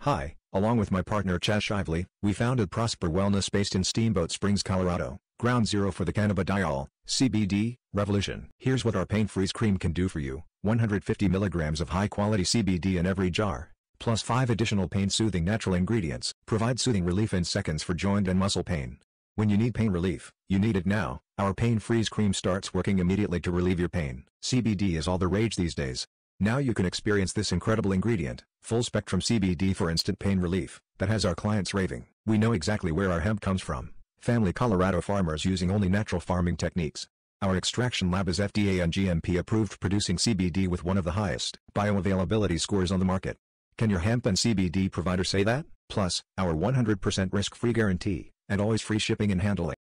Hi, along with my partner Chaz Shively, we founded Prosper Wellness based in Steamboat Springs, Colorado, ground zero for the cannabidiol, CBD, revolution. Here's what our pain freeze cream can do for you. 150 milligrams of high-quality CBD in every jar, plus 5 additional pain-soothing natural ingredients, provide soothing relief in seconds for joint and muscle pain. When you need pain relief, you need it now. Our pain freeze cream starts working immediately to relieve your pain. CBD is all the rage these days. Now you can experience this incredible ingredient, full-spectrum CBD for instant pain relief, that has our clients raving. We know exactly where our hemp comes from. Family Colorado farmers using only natural farming techniques. Our extraction lab is FDA and GMP approved, producing CBD with one of the highest bioavailability scores on the market. Can your hemp and CBD provider say that? Plus, our 100% risk-free guarantee, and always free shipping and handling.